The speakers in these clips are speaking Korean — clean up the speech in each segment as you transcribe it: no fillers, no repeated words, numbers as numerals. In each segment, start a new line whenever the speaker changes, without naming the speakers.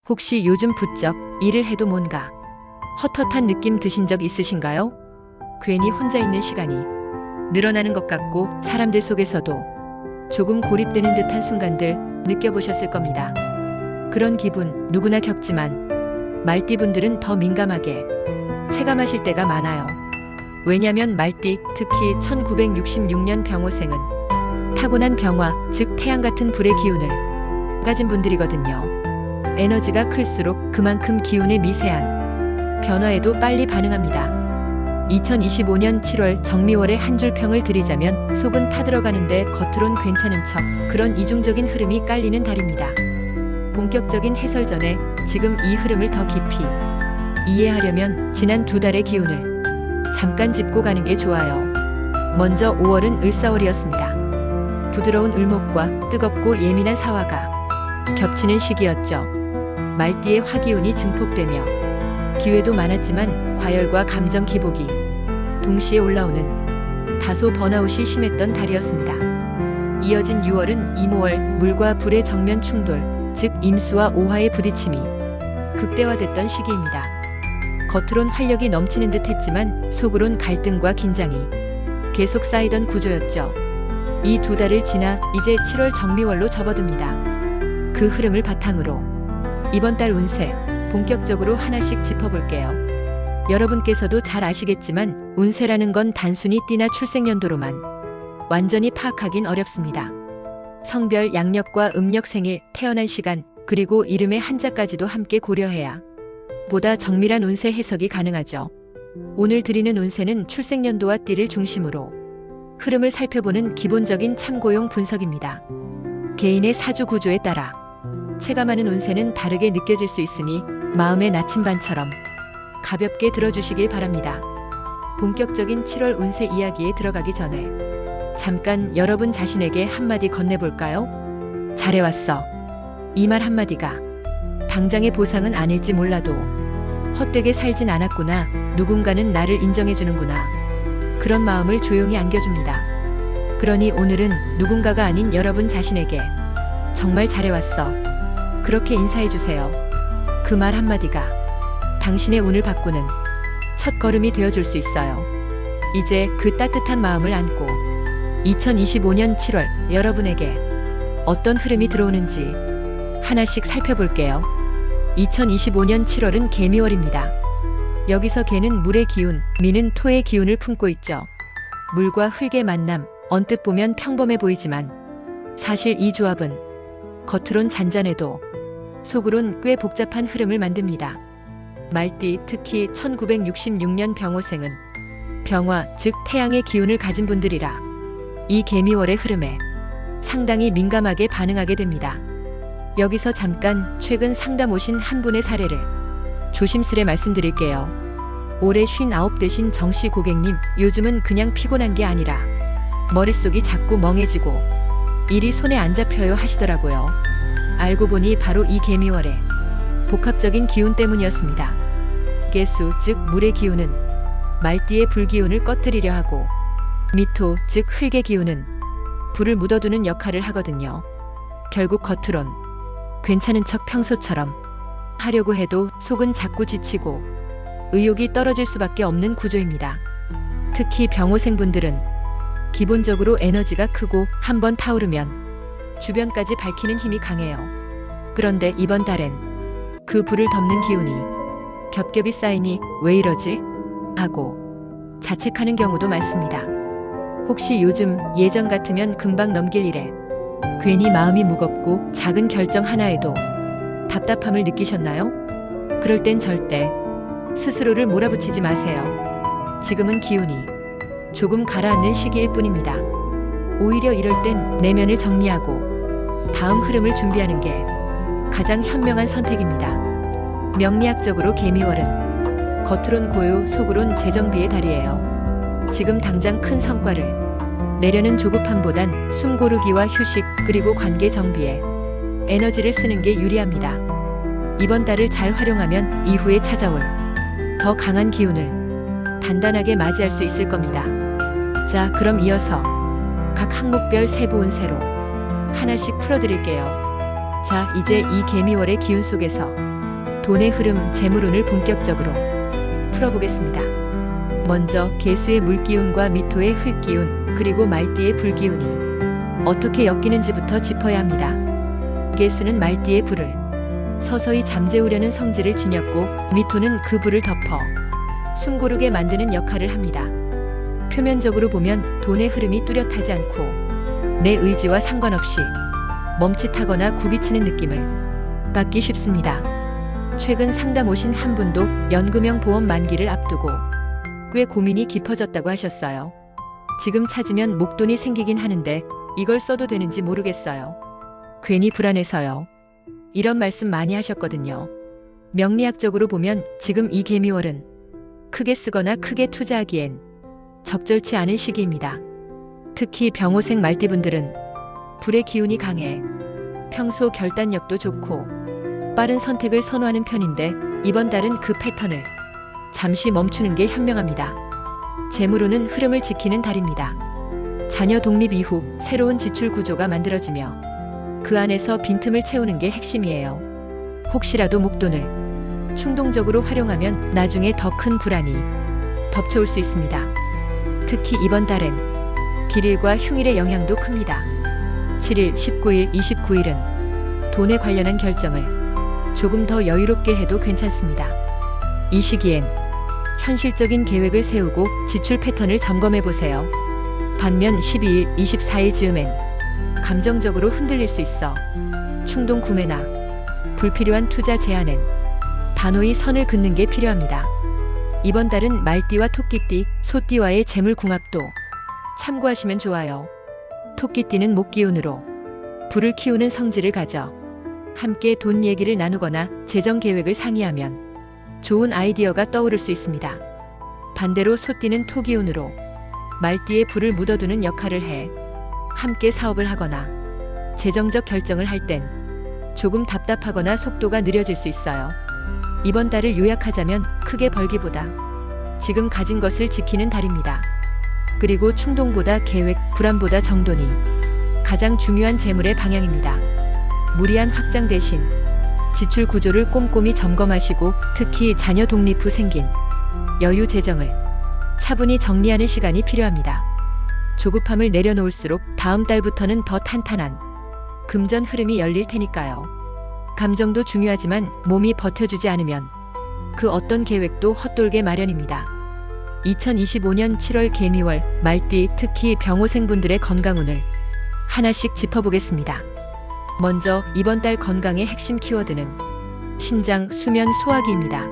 혹시 요즘 부쩍 일을 해도 뭔가 헛헛한 느낌 드신 적 있으신가요? 괜히 혼자 있는 시간이 늘어나는 것 같고 사람들 속에서도 조금 고립되는 듯한 순간들 느껴보셨을 겁니다. 그런 기분 누구나 겪지만 말띠분들은 더 민감하게 체감하실 때가 많아요. 왜냐면 말띠, 특히 1966년 병호생은 타고난 병화, 즉 태양 같은 불의 기운을 가진 분들이거든요. 에너지가 클수록 그만큼 기운의 미세한 변화에도 빨리 반응합니다. 2025년 7월 정미월의 한 줄 평을 드리자면 속은 타들어가는데 겉으론 괜찮은 척, 그런 이중적인 흐름이 깔리는 달입니다. 본격적인 해설 전에 지금 이 흐름을 더 깊이 이해하려면 지난 두 달의 기운을 잠깐 짚고 가는 게 좋아요. 먼저 5월은 을사월이었습니다. 부드러운 을목과 뜨겁고 예민한 사화가 겹치는 시기였죠. 말띠의 화기운이 증폭되며 기회도 많았지만 과열과 감정 기복이 동시에 올라오는 다소 번아웃이 심했던 달이었습니다. 이어진 6월은 임오월, 물과 불의 정면 충돌, 즉 임수와 오화의 부딪힘이 극대화됐던 시기입니다. 겉으론 활력이 넘치는 듯 했지만 속으론 갈등과 긴장이 계속 쌓이던 구조였죠. 이 두 달을 지나 이제 7월 정미월로 접어듭니다. 그 흐름을 바탕으로 이번 달 운세 본격적으로 하나씩 짚어볼게요. 여러분께서도 잘 아시겠지만 운세라는 건 단순히 띠나 출생연도로만 완전히 파악하긴 어렵습니다. 성별, 양력과 음력, 생일, 태어난 시간, 그리고 이름의 한자까지도 함께 고려해야 보다 정밀한 운세 해석이 가능하죠. 오늘 드리는 운세는 출생연도와 띠를 중심으로 흐름을 살펴보는 기본적인 참고용 분석입니다. 개인의 사주 구조에 따라 체감하는 운세는 다르게 느껴질 수 있으니 마음의 나침반처럼 가볍게 들어주시길 바랍니다. 본격적인 7월 운세 이야기에 들어가기 전에 잠깐 여러분 자신에게 한마디 건네볼까요? 잘해왔어. 이 말 한마디가 당장의 보상은 아닐지 몰라도 헛되게 살진 않았구나, 누군가는 나를 인정해주는구나, 그런 마음을 조용히 안겨줍니다. 그러니 오늘은 누군가가 아닌 여러분 자신에게 정말 잘해왔어, 그렇게 인사해주세요. 그 말 한마디가 당신의 운을 바꾸는 첫 걸음이 되어줄 수 있어요. 이제 그 따뜻한 마음을 안고 2025년 7월 여러분에게 어떤 흐름이 들어오는지 하나씩 살펴볼게요. 2025년 7월은 개미월입니다. 여기서 개는 물의 기운, 미는 토의 기운을 품고 있죠. 물과 흙의 만남, 언뜻 보면 평범해 보이지만 사실 이 조합은 겉으론 잔잔해도 속으론 꽤 복잡한 흐름을 만듭니다. 말띠, 특히 1966년 병호생은 병화, 즉 태양의 기운을 가진 분들이라 이 개미월의 흐름에 상당히 민감하게 반응하게 됩니다. 여기서 잠깐 최근 상담 오신 한 분의 사례를 조심스레 말씀드릴게요. 올해 59 되신 정씨 고객님, 요즘은 그냥 피곤한 게 아니라 머릿속이 자꾸 멍해지고 일이 손에 안 잡혀요 하시더라고요. 알고 보니 바로 이 개미월의 복합적인 기운 때문이었습니다. 개수, 즉 물의 기운은 말띠의 불기운을 꺼뜨리려 하고 미토, 즉 흙의 기운은 불을 묻어두는 역할을 하거든요. 결국 겉으론 괜찮은 척 평소처럼 하려고 해도 속은 자꾸 지치고 의욕이 떨어질 수밖에 없는 구조입니다. 특히 병호생분들은 기본적으로 에너지가 크고 한번 타오르면 주변까지 밝히는 힘이 강해요. 그런데 이번 달엔 그 불을 덮는 기운이 겹겹이 쌓이니 왜 이러지? 하고 자책하는 경우도 많습니다. 혹시 요즘 예전 같으면 금방 넘길 일에 괜히 마음이 무겁고 작은 결정 하나에도 답답함을 느끼셨나요? 그럴 땐 절대 스스로를 몰아붙이지 마세요. 지금은 기운이 조금 가라앉는 시기일 뿐입니다. 오히려 이럴 땐 내면을 정리하고 다음 흐름을 준비하는 게 가장 현명한 선택입니다. 명리학적으로 개미월은 겉으론 고요, 속으론 재정비의 달이에요. 지금 당장 큰 성과를 내려는 조급함보단 숨 고르기와 휴식, 그리고 관계 정비에 에너지를 쓰는 게 유리합니다. 이번 달을 잘 활용하면 이후에 찾아올 더 강한 기운을 단단하게 맞이할 수 있을 겁니다. 자, 그럼 이어서 각 항목별 세부 운세로 하나씩 풀어드릴게요. 자, 이제 이 개미월의 기운 속에서 돈의 흐름, 재물운을 본격적으로 풀어보겠습니다. 먼저 개수의 물기운과 미토의 흙기운, 그리고 말띠의 불기운이 어떻게 엮이는지부터 짚어야 합니다. 개수는 말띠의 불을 서서히 잠재우려는 성질을 지녔고, 미토는 그 불을 덮어 숨고르게 만드는 역할을 합니다. 표면적으로 보면 돈의 흐름이 뚜렷하지 않고 내 의지와 상관없이 멈칫하거나 굽이치는 느낌을 받기 쉽습니다. 최근 상담 오신 한 분도 연금형 보험 만기를 앞두고 꽤 고민이 깊어졌다고 하셨어요. 지금 찾으면 목돈이 생기긴 하는데 이걸 써도 되는지 모르겠어요. 괜히 불안해서요. 이런 말씀 많이 하셨거든요. 명리학적으로 보면 지금 이 개미월은 크게 쓰거나 크게 투자하기엔 적절치 않은 시기입니다. 특히 병호생 말띠분들은 불의 기운이 강해 평소 결단력도 좋고 빠른 선택을 선호하는 편인데, 이번 달은 그 패턴을 잠시 멈추는 게 현명합니다. 재물운은 흐름을 지키는 달입니다. 자녀 독립 이후 새로운 지출 구조가 만들어지며 그 안에서 빈틈을 채우는 게 핵심이에요. 혹시라도 목돈을 충동적으로 활용하면 나중에 더 큰 불안이 덮쳐올 수 있습니다. 특히 이번 달엔 길일과 흉일의 영향도 큽니다. 7일, 19일, 29일은 돈에 관련한 결정을 조금 더 여유롭게 해도 괜찮습니다. 이 시기엔 현실적인 계획을 세우고 지출 패턴을 점검해 보세요. 반면 12일, 24일 즈음엔 감정적으로 흔들릴 수 있어 충동 구매나 불필요한 투자 제한엔 단호히 선을 긋는 게 필요합니다. 이번 달은 말띠와 토끼띠, 소띠와의 재물 궁합도 참고하시면 좋아요. 토끼띠는 목기운으로 불을 키우는 성질을 가져 함께 돈 얘기를 나누거나 재정 계획을 상의하면 좋은 아이디어가 떠오를 수 있습니다. 반대로 소띠는 토기운으로 말띠에 불을 묻어두는 역할을 해 함께 사업을 하거나 재정적 결정을 할 땐 조금 답답하거나 속도가 느려질 수 있어요. 이번 달을 요약하자면 크게 벌기보다 지금 가진 것을 지키는 달입니다. 그리고 충동보다 계획, 불안보다 정돈이 가장 중요한 재물의 방향입니다. 무리한 확장 대신 지출 구조를 꼼꼼히 점검하시고, 특히 자녀 독립 후 생긴 여유 재정을 차분히 정리하는 시간이 필요합니다. 조급함을 내려놓을수록 다음 달부터는 더 탄탄한 금전 흐름이 열릴 테니까요. 감정도 중요하지만 몸이 버텨주지 않으면 그 어떤 계획도 헛돌게 마련입니다. 2025년 7월 개미월, 말띠, 특히 병호생분들의 건강운을 하나씩 짚어보겠습니다. 먼저 이번 달 건강의 핵심 키워드는 신장, 수면, 소화기입니다.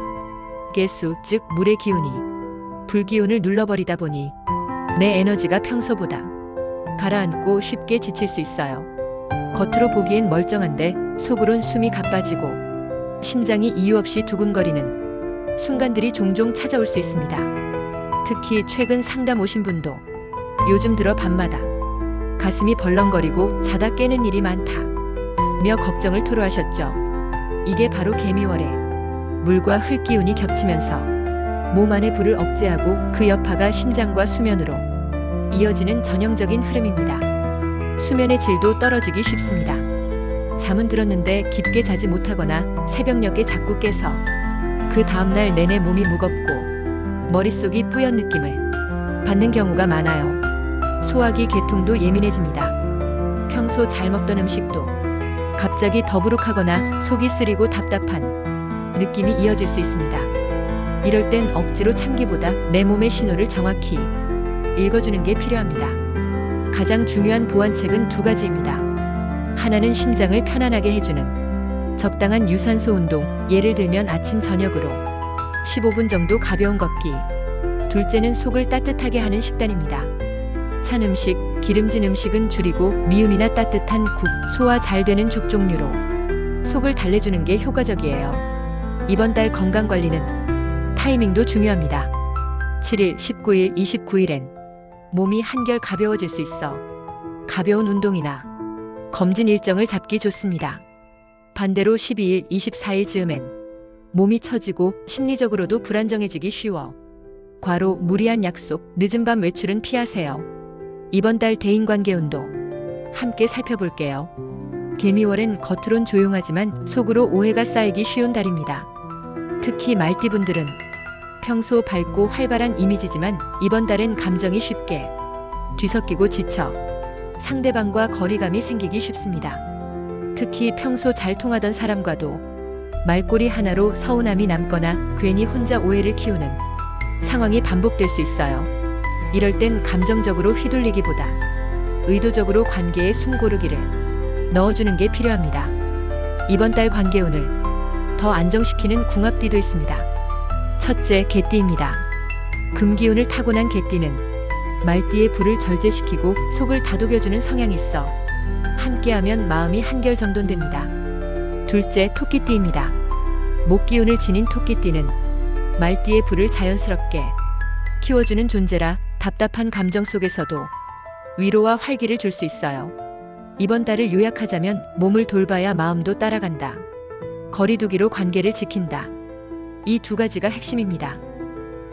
개수, 즉 물의 기운이 불기운을 눌러버리다 보니 내 에너지가 평소보다 가라앉고 쉽게 지칠 수 있어요. 겉으로 보기엔 멀쩡한데 속으론 숨이 가빠지고 심장이 이유 없이 두근거리는 순간들이 종종 찾아올 수 있습니다. 특히 최근 상담 오신 분도 요즘 들어 밤마다 가슴이 벌렁거리고 자다 깨는 일이 많다 며 걱정을 토로하셨죠. 이게 바로 개미월에 물과 흙기운이 겹치면서 몸 안의 불을 억제하고 그 여파가 심장과 수면으로 이어지는 전형적인 흐름입니다. 수면의 질도 떨어지기 쉽습니다. 잠은 들었는데 깊게 자지 못하거나 새벽녘에 자꾸 깨서 그 다음날 내내 몸이 무겁고 머릿속이 뿌연 느낌을 받는 경우가 많아요. 소화기 계통도 예민해집니다. 평소 잘 먹던 음식도 갑자기 더부룩하거나 속이 쓰리고 답답한 느낌이 이어질 수 있습니다. 이럴 땐 억지로 참기보다 내 몸의 신호를 정확히 읽어주는 게 필요합니다. 가장 중요한 보완책은 두 가지입니다. 하나는 심장을 편안하게 해주는 적당한 유산소 운동, 예를 들면 아침 저녁으로 15분 정도 가벼운 걷기. 둘째는 속을 따뜻하게 하는 식단입니다. 찬 음식, 기름진 음식은 줄이고 미음이나 따뜻한 국, 소화 잘 되는 죽 종류로 속을 달래주는 게 효과적이에요. 이번 달 건강관리는 타이밍도 중요합니다. 7일, 19일, 29일엔 몸이 한결 가벼워질 수 있어 가벼운 운동이나 검진 일정을 잡기 좋습니다. 반대로 12일, 24일 즈음엔 몸이 처지고 심리적으로도 불안정해지기 쉬워 과로, 무리한 약속, 늦은 밤 외출은 피하세요. 이번 달 대인관계 운도 함께 살펴볼게요. 개미월엔 겉으론 조용하지만 속으로 오해가 쌓이기 쉬운 달입니다. 특히 말띠분들은 평소 밝고 활발한 이미지지만 이번 달엔 감정이 쉽게 뒤섞이고 지쳐 상대방과 거리감이 생기기 쉽습니다. 특히 평소 잘 통하던 사람과도 말꼬리 하나로 서운함이 남거나 괜히 혼자 오해를 키우는 상황이 반복될 수 있어요. 이럴 땐 감정적으로 휘둘리기보다 의도적으로 관계에 숨고르기를 넣어주는 게 필요합니다. 이번 달 관계 운을 더 안정시키는 궁합띠도 있습니다. 첫째, 개띠입니다. 금기운을 타고난 개띠는 말띠의 불을 절제시키고 속을 다독여주는 성향이 있어 함께하면 마음이 한결 정돈됩니다. 둘째, 토끼띠입니다. 목기운을 지닌 토끼띠는 말띠의 불을 자연스럽게 키워주는 존재라 답답한 감정 속에서도 위로와 활기를 줄 수 있어요. 이번 달을 요약하자면 몸을 돌봐야 마음도 따라간다. 거리두기로 관계를 지킨다. 이 두 가지가 핵심입니다.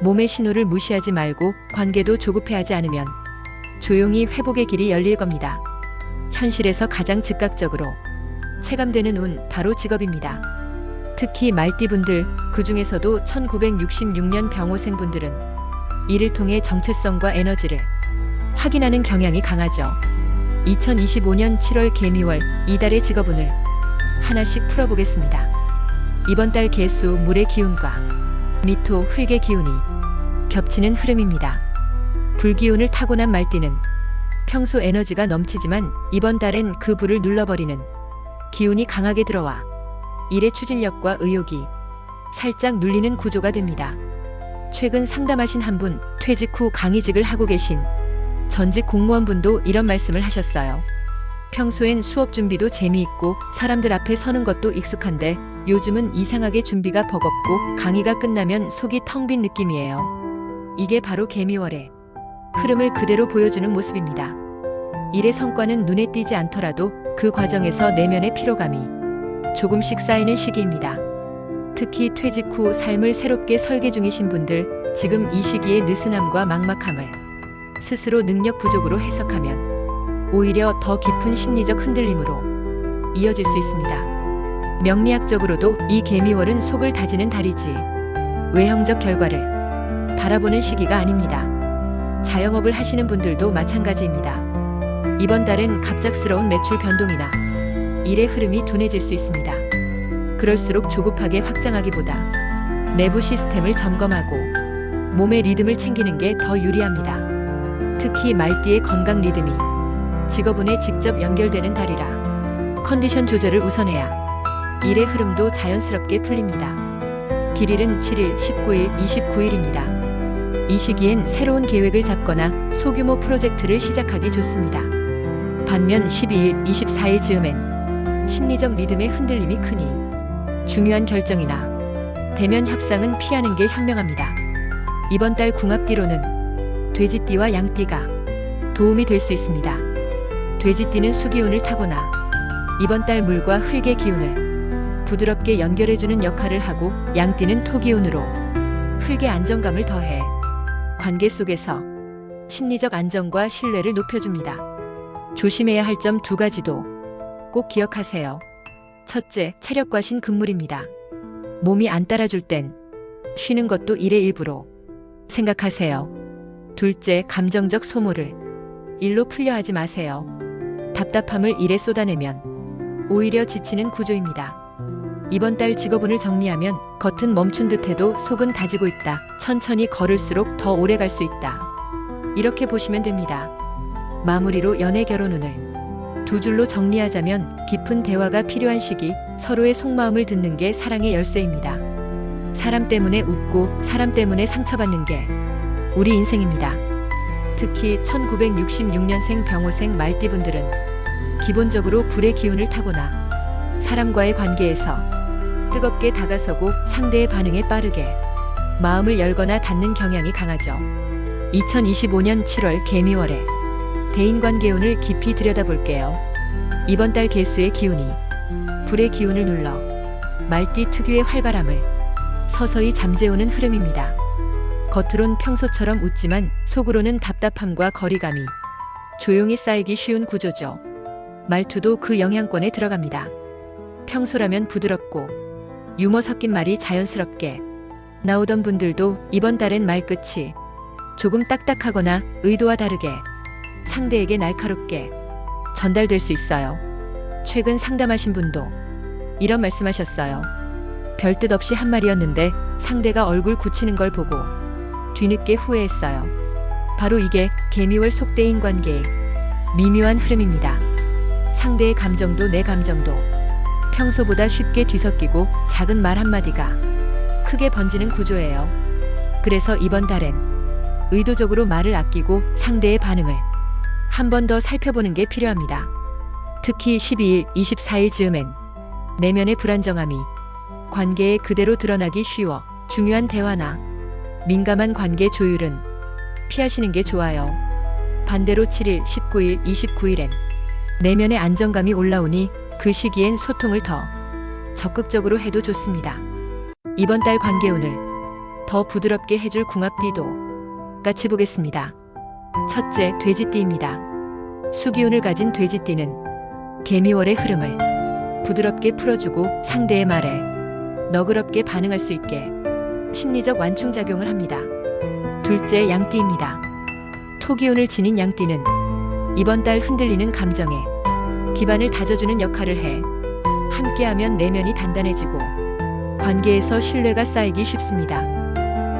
몸의 신호를 무시하지 말고 관계도 조급해하지 않으면 조용히 회복의 길이 열릴 겁니다. 현실에서 가장 즉각적으로 체감되는 운 바로 직업입니다. 특히 말띠분들, 그 중에서도 1966년 병호생분들은 이를 통해 정체성과 에너지를 확인하는 경향이 강하죠. 2025년 7월 개미월 이달의 직업운을 하나씩 풀어보겠습니다. 이번 달 개수 물의 기운과 미토 흙의 기운이 겹치는 흐름입니다. 불기운을 타고난 말띠는 평소 에너지가 넘치지만 이번 달엔 그 불을 눌러버리는 기운이 강하게 들어와 일의 추진력과 의욕이 살짝 눌리는 구조가 됩니다. 최근 상담하신 한 분, 퇴직 후 강의직을 하고 계신 전직 공무원분도 이런 말씀을 하셨어요. 평소엔 수업 준비도 재미있고 사람들 앞에 서는 것도 익숙한데 요즘은 이상하게 준비가 버겁고 강의가 끝나면 속이 텅 빈 느낌이에요. 이게 바로 개미월의 흐름을 그대로 보여주는 모습입니다. 일의 성과는 눈에 띄지 않더라도 그 과정에서 내면의 피로감이 조금씩 쌓이는 시기입니다. 특히 퇴직 후 삶을 새롭게 설계 중이신 분들, 지금 이 시기의 느슨함과 막막함을 스스로 능력 부족으로 해석하면 오히려 더 깊은 심리적 흔들림으로 이어질 수 있습니다. 명리학적으로도 이 개미월은 속을 다지는 달이지 외형적 결과를 바라보는 시기가 아닙니다. 자영업을 하시는 분들도 마찬가지입니다. 이번 달엔 갑작스러운 매출 변동이나 일의 흐름이 둔해질 수 있습니다. 그럴수록 조급하게 확장하기보다 내부 시스템을 점검하고 몸의 리듬을 챙기는 게 더 유리합니다. 특히 말띠의 건강 리듬이 직업운에 직접 연결되는 달이라 컨디션 조절을 우선해야 일의 흐름도 자연스럽게 풀립니다. 길일은 7일, 19일, 29일입니다. 이 시기엔 새로운 계획을 잡거나 소규모 프로젝트를 시작하기 좋습니다. 반면 12일, 24일 즈음엔 심리적 리듬의 흔들림이 크니 중요한 결정이나 대면 협상은 피하는 게 현명합니다. 이번 달 궁합띠로는 돼지띠와 양띠가 도움이 될 수 있습니다. 돼지띠는 수기운을 타고나 이번 달 물과 흙의 기운을 부드럽게 연결해주는 역할을 하고 양띠는 토기운으로 흙의 안정감을 더해 관계 속에서 심리적 안정과 신뢰를 높여줍니다. 조심해야 할 점 두 가지도 꼭 기억하세요. 첫째, 체력과신 금물입니다. 몸이 안 따라줄 땐 쉬는 것도 일의 일부로 생각하세요. 둘째, 감정적 소모를 일로 풀려 하지 마세요. 답답함을 일에 쏟아내면 오히려 지치는 구조입니다. 이번 달 직업운을 정리하면 겉은 멈춘 듯해도 속은 다지고 있다. 천천히 걸을수록 더 오래 갈 수 있다. 이렇게 보시면 됩니다. 마무리로 연애 결혼운을 두 줄로 정리하자면 깊은 대화가 필요한 시기, 서로의 속마음을 듣는 게 사랑의 열쇠입니다. 사람 때문에 웃고 사람 때문에 상처받는 게 우리 인생입니다. 특히 1966년생 병호생 말띠분들은 기본적으로 불의 기운을 타고나 사람과의 관계에서 뜨겁게 다가서고 상대의 반응에 빠르게 마음을 열거나 닫는 경향이 강하죠. 2025년 7월 개미월에 대인관계운을 깊이 들여다볼게요. 이번 달 개수의 기운이 불의 기운을 눌러 말띠 특유의 활발함을 서서히 잠재우는 흐름입니다. 겉으론 평소처럼 웃지만 속으로는 답답함과 거리감이 조용히 쌓이기 쉬운 구조죠. 말투도 그 영향권에 들어갑니다. 평소라면 부드럽고 유머 섞인 말이 자연스럽게 나오던 분들도 이번 달엔 말끝이 조금 딱딱하거나 의도와 다르게 상대에게 날카롭게 전달될 수 있어요. 최근 상담하신 분도 이런 말씀하셨어요. 별뜻 없이 한 말이었는데 상대가 얼굴 굳히는 걸 보고 뒤늦게 후회했어요. 바로 이게 개미월 속대인 관계의 미묘한 흐름입니다. 상대의 감정도 내 감정도 평소보다 쉽게 뒤섞이고 작은 말 한마디가 크게 번지는 구조예요. 그래서 이번 달엔 의도적으로 말을 아끼고 상대의 반응을 한 번 더 살펴보는 게 필요합니다. 특히 12일, 24일 즈음엔 내면의 불안정함이 관계에 그대로 드러나기 쉬워 중요한 대화나 민감한 관계 조율은 피하시는 게 좋아요. 반대로 7일, 19일, 29일엔 내면의 안정감이 올라오니 그 시기엔 소통을 더 적극적으로 해도 좋습니다. 이번 달 관계 운을 더 부드럽게 해줄 궁합띠도 같이 보겠습니다. 첫째, 돼지띠입니다. 수기운을 가진 돼지띠는 개미월의 흐름을 부드럽게 풀어주고 상대의 말에 너그럽게 반응할 수 있게 심리적 완충작용을 합니다. 둘째, 양띠입니다. 토기운을 지닌 양띠는 이번 달 흔들리는 감정에 기반을 다져주는 역할을 해 함께하면 내면이 단단해지고 관계에서 신뢰가 쌓이기 쉽습니다.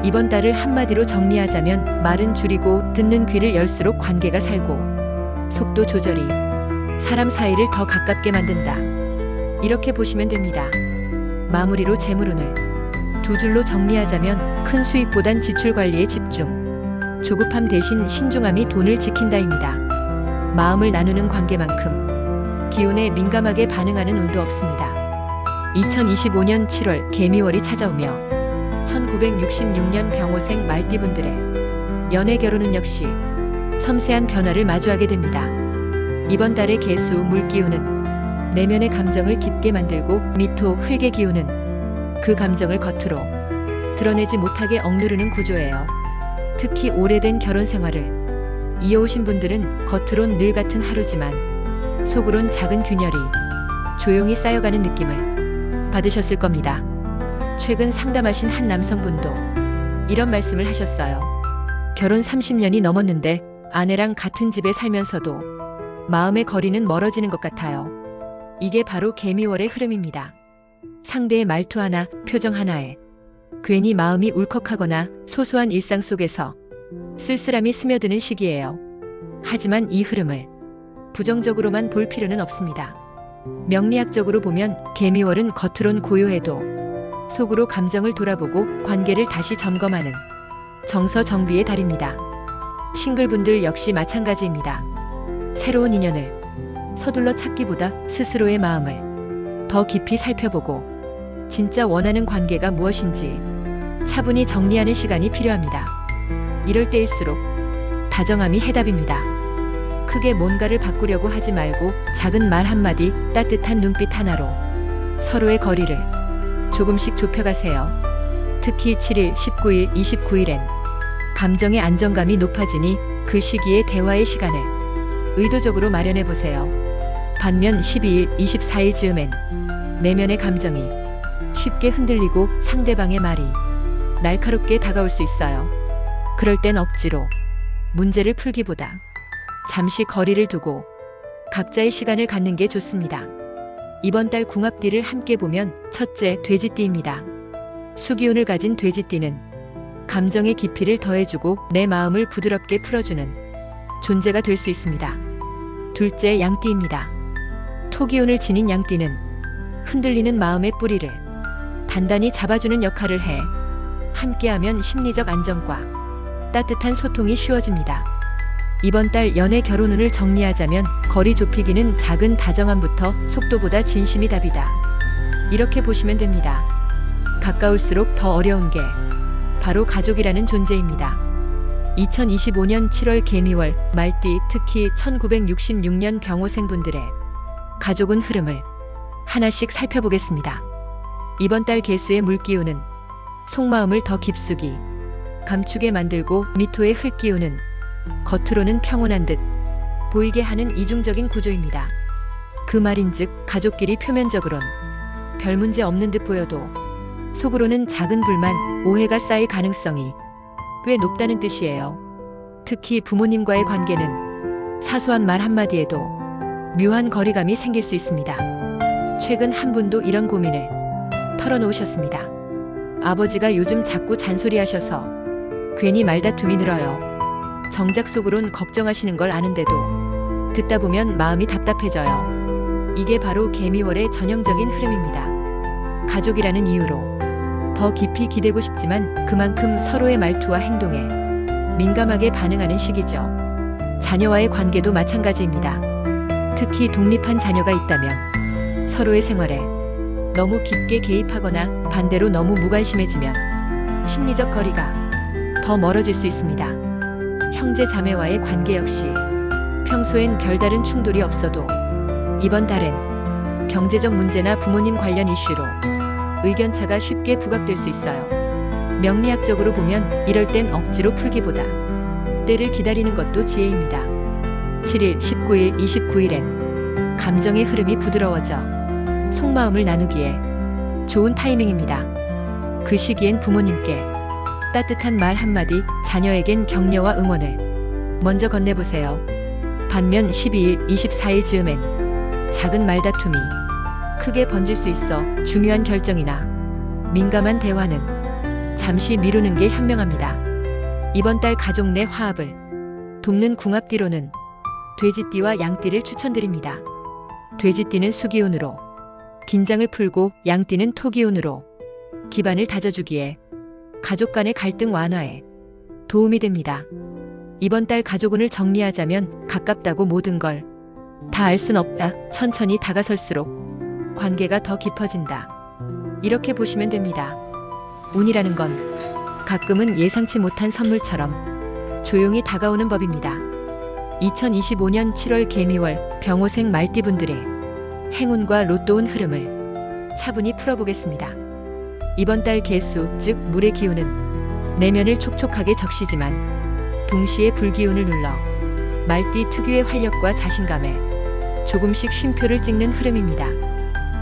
이번 달을 한마디로 정리하자면 말은 줄이고 듣는 귀를 열수록 관계가 살고 속도 조절이 사람 사이를 더 가깝게 만든다. 이렇게 보시면 됩니다. 마무리로 재물운을 두 줄로 정리하자면 큰 수익보단 지출 관리에 집중, 조급함 대신 신중함이 돈을 지킨다입니다. 마음을 나누는 관계만큼 기운에 민감하게 반응하는 운도 없습니다. 2025년 7월 개미월이 찾아오며 1966년 병호생 말띠분들의 연애 결혼은 역시 섬세한 변화를 마주하게 됩니다. 이번 달의 개수 물기운은 내면의 감정을 깊게 만들고 미토 흙의 기운은 그 감정을 겉으로 드러내지 못하게 억누르는 구조예요. 특히 오래된 결혼 생활을 이어오신 분들은 겉으론 늘 같은 하루지만 속으론 작은 균열이 조용히 쌓여가는 느낌을 받으셨을 겁니다. 최근 상담하신 한 남성분도 이런 말씀을 하셨어요. 결혼 30년이 넘었는데 아내랑 같은 집에 살면서도 마음의 거리는 멀어지는 것 같아요. 이게 바로 개미월의 흐름입니다. 상대의 말투 하나, 표정 하나에 괜히 마음이 울컥하거나 소소한 일상 속에서 쓸쓸함이 스며드는 시기예요. 하지만 이 흐름을 부정적으로만 볼 필요는 없습니다. 명리학적으로 보면 개미월은 겉으론 고요해도 속으로 감정을 돌아보고 관계를 다시 점검하는 정서정비의 달입니다. 싱글분들 역시 마찬가지입니다. 새로운 인연을 서둘러 찾기보다 스스로의 마음을 더 깊이 살펴보고 진짜 원하는 관계가 무엇인지 차분히 정리하는 시간이 필요합니다. 이럴 때일수록 다정함이 해답입니다. 크게 뭔가를 바꾸려고 하지 말고 작은 말 한마디, 따뜻한 눈빛 하나로 서로의 거리를 조금씩 좁혀가세요. 특히 7일, 19일, 29일엔 감정의 안정감이 높아지니 그 시기에 대화의 시간을 의도적으로 마련해 보세요. 반면 12일, 24일 즈음엔 내면의 감정이 쉽게 흔들리고 상대방의 말이 날카롭게 다가올 수 있어요. 그럴 땐 억지로 문제를 풀기보다 잠시 거리를 두고 각자의 시간을 갖는 게 좋습니다. 이번 달 궁합띠를 함께 보면 첫째, 돼지띠입니다. 수기운을 가진 돼지띠는 감정의 깊이를 더해주고 내 마음을 부드럽게 풀어주는 존재가 될 수 있습니다. 둘째, 양띠입니다. 토기운을 지닌 양띠는 흔들리는 마음의 뿌리를 단단히 잡아주는 역할을 해 함께하면 심리적 안정과 따뜻한 소통이 쉬워집니다. 이번 달 연애 결혼운을 정리하자면 거리 좁히기는 작은 다정함부터 속도보다 진심이 답이다. 이렇게 보시면 됩니다. 가까울수록 더 어려운 게 바로 가족이라는 존재입니다. 2025년 7월 개미월 말띠, 특히 1966년 병호생분들의 가족운 흐름을 하나씩 살펴보겠습니다. 이번 달 개수의 물기운은 속마음을 더 깊숙이 감추게 만들고 미토의 흙기운은 겉으로는 평온한 듯 보이게 하는 이중적인 구조입니다. 그 말인즉 가족끼리 표면적으론 별 문제 없는 듯 보여도 속으로는 작은 불만, 오해가 쌓일 가능성이 꽤 높다는 뜻이에요. 특히 부모님과의 관계는 사소한 말 한마디에도 묘한 거리감이 생길 수 있습니다. 최근 한 분도 이런 고민을 털어놓으셨습니다. 아버지가 요즘 자꾸 잔소리하셔서 괜히 말다툼이 늘어요. 정작 속으론 걱정하시는 걸 아는데도 듣다 보면 마음이 답답해져요. 이게 바로 개미월의 전형적인 흐름입니다. 가족이라는 이유로 더 깊이 기대고 싶지만 그만큼 서로의 말투와 행동에 민감하게 반응하는 시기죠. 자녀와의 관계도 마찬가지입니다. 특히 독립한 자녀가 있다면 서로의 생활에 너무 깊게 개입하거나 반대로 너무 무관심해지면 심리적 거리가 더 멀어질 수 있습니다. 형제 자매와의 관계 역시 평소엔 별다른 충돌이 없어도 이번 달엔 경제적 문제나 부모님 관련 이슈로 의견차가 쉽게 부각될 수 있어요. 명리학적으로 보면 이럴 땐 억지로 풀기보다 때를 기다리는 것도 지혜입니다. 7일, 19일, 29일엔 감정의 흐름이 부드러워져 속마음을 나누기에 좋은 타이밍입니다. 그 시기엔 부모님께 따뜻한 말 한마디, 자녀에겐 격려와 응원을 먼저 건네보세요. 반면 12일, 24일 즈음엔 작은 말다툼이 크게 번질 수 있어 중요한 결정이나 민감한 대화는 잠시 미루는 게 현명합니다. 이번 달 가족 내 화합을 돕는 궁합띠로는 돼지띠와 양띠를 추천드립니다. 돼지띠는 수기운으로 긴장을 풀고 양띠는 토기운으로 기반을 다져주기에 가족 간의 갈등 완화에 도움이 됩니다. 이번 달 가족운을 정리하자면 가깝다고 모든 걸 다 알 순 없다. 천천히 다가설수록 관계가 더 깊어진다. 이렇게 보시면 됩니다. 운이라는 건 가끔은 예상치 못한 선물처럼 조용히 다가오는 법입니다. 2025년 7월 개미월 병호생 말띠분들의 행운과 로또운 흐름을 차분히 풀어보겠습니다. 이번 달 개수, 즉 물의 기운은 내면을 촉촉하게 적시지만 동시에 불기운을 눌러 말띠 특유의 활력과 자신감에 조금씩 쉼표를 찍는 흐름입니다.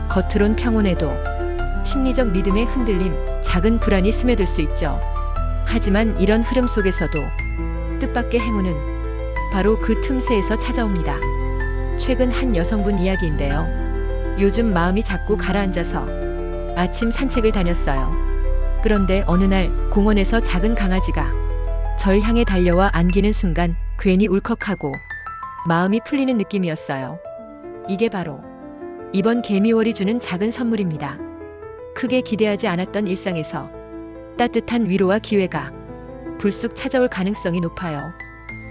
겉으론 평온해도 심리적 리듬의 흔들림, 작은 불안이 스며들 수 있죠. 하지만 이런 흐름 속에서도 뜻밖의 행운은 바로 그 틈새에서 찾아옵니다. 최근 한 여성분 이야기인데요. 요즘 마음이 자꾸 가라앉아서 아침 산책을 다녔어요. 그런데 어느 날 공원에서 작은 강아지가 절 향해 달려와 안기는 순간 괜히 울컥하고 마음이 풀리는 느낌이었어요. 이게 바로 이번 개미월이 주는 작은 선물입니다. 크게 기대하지 않았던 일상에서 따뜻한 위로와 기회가 불쑥 찾아올 가능성이 높아요.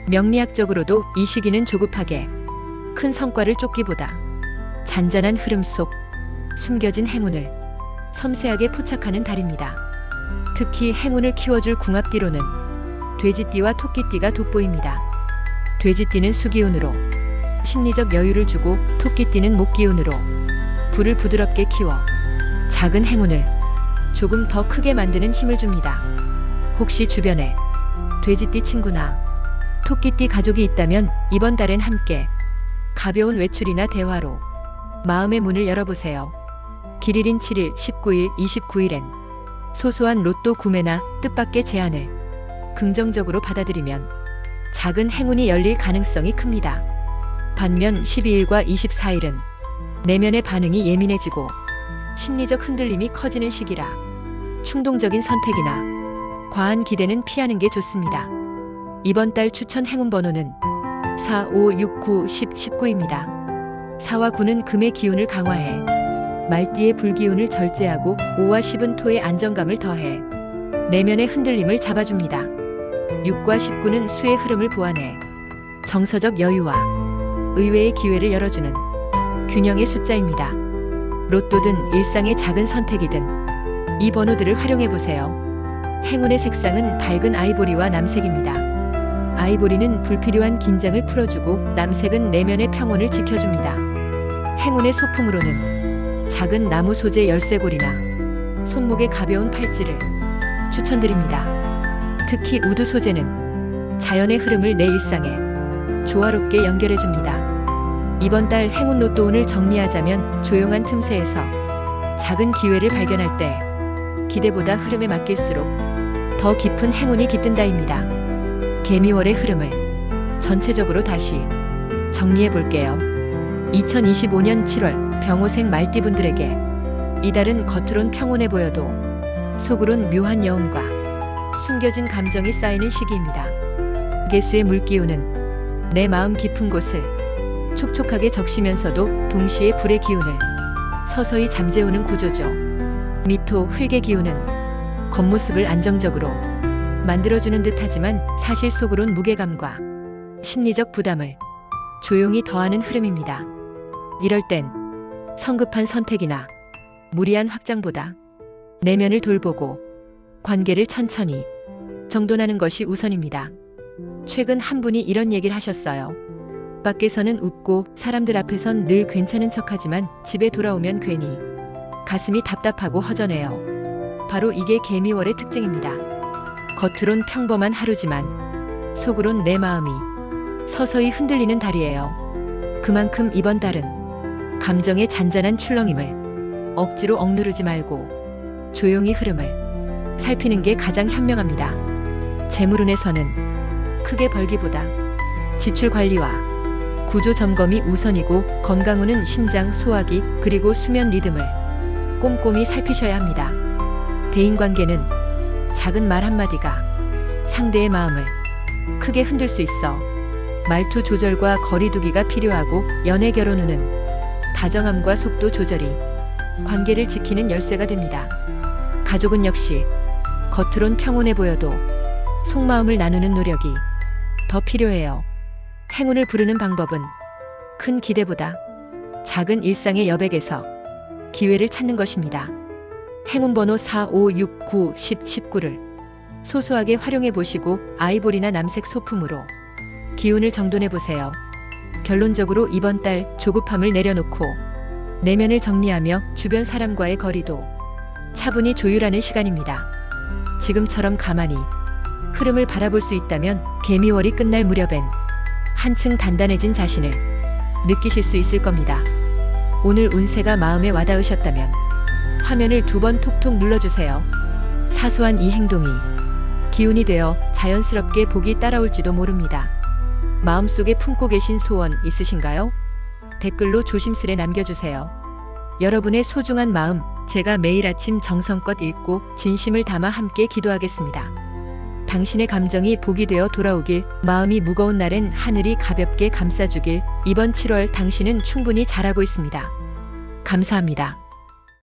명리학적으로도 이 시기는 조급하게 큰 성과를 쫓기보다 잔잔한 흐름 속 숨겨진 행운을 섬세하게 포착하는 달입니다. 특히 행운을 키워줄 궁합띠로는 돼지띠와 토끼띠가 돋보입니다. 돼지띠는 수기운으로 심리적 여유를 주고 토끼띠는 목기운으로 불을 부드럽게 키워 작은 행운을 조금 더 크게 만드는 힘을 줍니다. 혹시 주변에 돼지띠 친구나 토끼띠 가족이 있다면 이번 달엔 함께 가벼운 외출이나 대화로 마음의 문을 열어보세요. 길일인 7일, 19일, 29일엔 소소한 로또 구매나 뜻밖의 제안을 긍정적으로 받아들이면 작은 행운이 열릴 가능성이 큽니다. 반면 12일과 24일은 내면의 반응이 예민해지고 심리적 흔들림이 커지는 시기라 충동적인 선택이나 과한 기대는 피하는 게 좋습니다. 이번 달 추천 행운 번호는 4, 5, 6, 9, 10, 19입니다. 4와 9는 금의 기운을 강화해 말띠의 불기운을 절제하고 5와 10은 토의 안정감을 더해 내면의 흔들림을 잡아줍니다. 6과 19는 수의 흐름을 보완해 정서적 여유와 의외의 기회를 열어주는 균형의 숫자입니다. 로또든 일상의 작은 선택이든 이 번호들을 활용해보세요. 행운의 색상은 밝은 아이보리와 남색입니다. 아이보리는 불필요한 긴장을 풀어주고 남색은 내면의 평온을 지켜줍니다. 행운의 소품으로는 작은 나무 소재 열쇠고리나 손목에 가벼운 팔찌를 추천드립니다. 특히 우드 소재는 자연의 흐름을 내 일상에 조화롭게 연결해줍니다. 이번 달 행운 로또운을 정리하자면 조용한 틈새에서 작은 기회를 발견할 때 기대보다 흐름에 맡길수록 더 깊은 행운이 깃든다입니다. 개미월의 흐름을 전체적으로 다시 정리해 볼게요. 2025년 7월 병호생 말띠분들에게 이달은 겉으론 평온해 보여도 속으론 묘한 여운과 숨겨진 감정이 쌓이는 시기입니다. 개수의 물기운은 내 마음 깊은 곳을 촉촉하게 적시면서도 동시에 불의 기운을 서서히 잠재우는 구조죠. 미토 흙의 기운은 겉모습을 안정적으로 만들어주는 듯하지만 사실 속으론 무게감과 심리적 부담을 조용히 더하는 흐름입니다. 이럴 땐 성급한 선택이나 무리한 확장보다 내면을 돌보고 관계를 천천히 정돈하는 것이 우선입니다. 최근 한 분이 이런 얘기를 하셨어요. 밖에서는 웃고 사람들 앞에선 늘 괜찮은 척하지만 집에 돌아오면 괜히 가슴이 답답하고 허전해요. 바로 이게 개미월의 특징입니다. 겉으론 평범한 하루지만 속으론 내 마음이 서서히 흔들리는 달이에요. 그만큼 이번 달은 감정의 잔잔한 출렁임을 억지로 억누르지 말고 조용히 흐름을 살피는 게 가장 현명합니다. 재물운에서는 크게 벌기보다 지출 관리와 구조 점검이 우선이고, 건강운은 심장, 소화기, 그리고 수면 리듬을 꼼꼼히 살피셔야 합니다. 대인관계는 작은 말 한마디가 상대의 마음을 크게 흔들 수 있어 말투 조절과 거리두기가 필요하고, 연애 결혼운은 다정함과 속도 조절이 관계를 지키는 열쇠가 됩니다. 가족은 역시 겉으론 평온해 보여도 속마음을 나누는 노력이 더 필요해요. 행운을 부르는 방법은 큰 기대보다 작은 일상의 여백에서 기회를 찾는 것입니다. 행운번호 4, 5, 6, 9, 10, 19를 소소하게 활용해 보시고 아이보리나 남색 소품으로 기운을 정돈해 보세요. 결론적으로 이번 달 조급함을 내려놓고 내면을 정리하며 주변 사람과의 거리도 차분히 조율하는 시간입니다. 지금처럼 가만히 흐름을 바라볼 수 있다면 개미월이 끝날 무렵엔 한층 단단해진 자신을 느끼실 수 있을 겁니다. 오늘 운세가 마음에 와닿으셨다면 화면을 2번 톡톡 눌러주세요. 사소한 이 행동이 기운이 되어 자연스럽게 복이 따라올지도 모릅니다. 마음속에 품고 계신 소원 있으신가요? 댓글로 조심스레 남겨주세요. 여러분의 소중한 마음, 제가 매일 아침 정성껏 읽고 진심을 담아 함께 기도하겠습니다. 당신의 감정이 복이 되어 돌아오길, 마음이 무거운 날엔 하늘이 가볍게 감싸주길. 이번 7월 당신은 충분히 잘하고 있습니다. 감사합니다.